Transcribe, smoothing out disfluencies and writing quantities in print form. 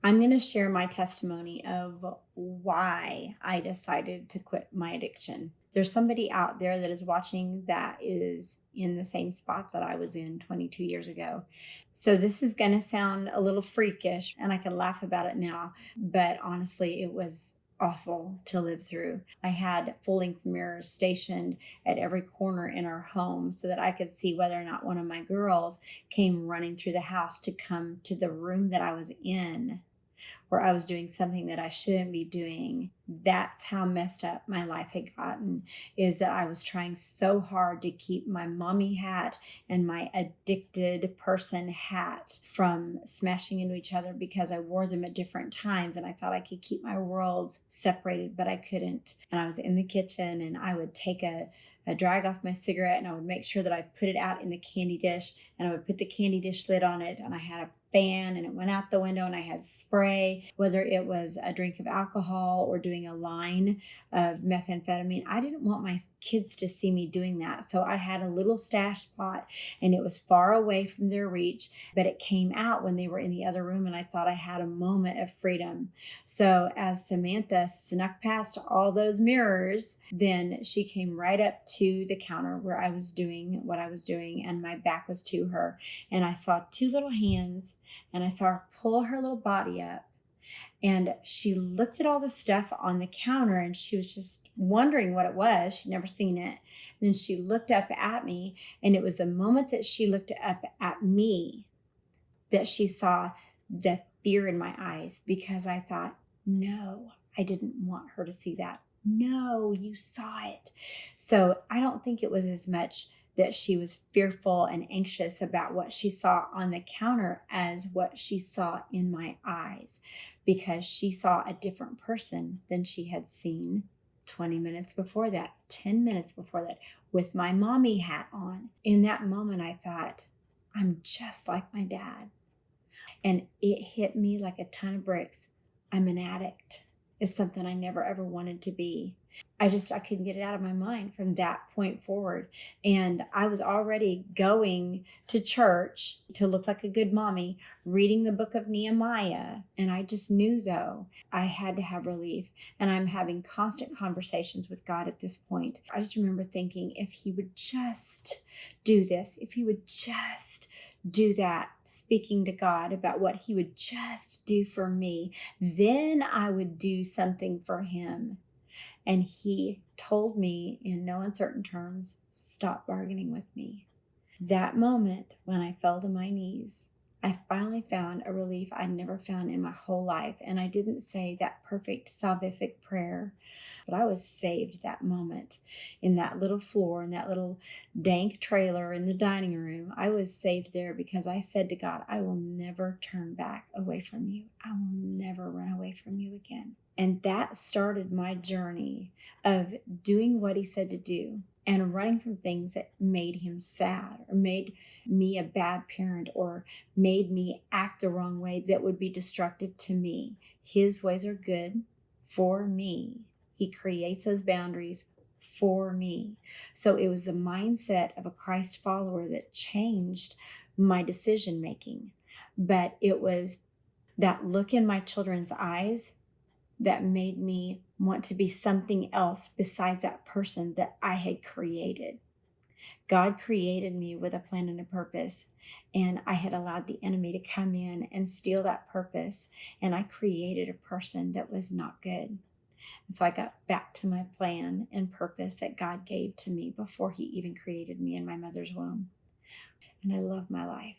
I'm going to share my testimony of why I decided to quit my addiction. There's somebody out there that is watching that is in the same spot that I was in 22 years ago. So this is going to sound a little freakish, and I can laugh about it now, but honestly, it was awful to live through. I had full-length mirrors stationed at every corner in our home so that I could see whether or not one of my girls came running through the house to come to the room that I was in, where I was doing something that I shouldn't be doing. That's how messed up my life had gotten, is that I was trying so hard to keep my mommy hat and my addicted person hat from smashing into each other because I wore them at different times and I thought I could keep my worlds separated, but I couldn't. And I was in the kitchen and I would take a drag off my cigarette and I would make sure that I put it out in the candy dish and I would put the candy dish lid on it, and I had a fan and it went out the window, and I had spray, whether it was a drink of alcohol or doing a line of methamphetamine. I didn't want my kids to see me doing that. So I had a little stash spot and it was far away from their reach, but it came out when they were in the other room and I thought I had a moment of freedom. So as Samantha snuck past all those mirrors, then she came right up to the counter where I was doing what I was doing, and my back was to her. And I saw two little hands and I saw her pull her little body up, and she looked at all the stuff on the counter and she was just wondering what it was. She'd never seen it. And then she looked up at me, and it was the moment that she looked up at me that she saw the fear in my eyes, because I thought, no, I didn't want her to see that. No, you saw it. So I don't think it was as much that she was fearful and anxious about what she saw on the counter as what she saw in my eyes, because she saw a different person than she had seen 20 minutes before that, 10 minutes before that, with my mommy hat on. In that moment, I thought, I'm just like my dad. And it hit me like a ton of bricks. I'm an addict. It's something I never ever wanted to be. I couldn't get it out of my mind from that point forward. And I was already going to church to look like a good mommy, reading the book of Nehemiah. And I just knew, though, I had to have relief. And I'm having constant conversations with God at this point. I just remember thinking, if he would just do this, if he would just do that, speaking to God about what he would just do for me, then I would do something for him. And he told me in no uncertain terms, stop bargaining with me. That moment when I fell to my knees, I finally found a relief I'd never found in my whole life. And I didn't say that perfect salvific prayer, but I was saved that moment in that little floor, in that little dank trailer in the dining room. I was saved there because I said to God, I will never turn back away from you. I will never run away from you again. And that started my journey of doing what he said to do and running from things that made him sad or made me a bad parent or made me act the wrong way that would be destructive to me. His ways are good for me. He creates those boundaries for me. So it was the mindset of a Christ follower that changed my decision making. But it was that look in my children's eyes that made me want to be something else besides that person that I had created. God created me with a plan and a purpose, and I had allowed the enemy to come in and steal that purpose, and I created a person that was not good. And so I got back to my plan and purpose that God gave to me before he even created me in my mother's womb. And I love my life.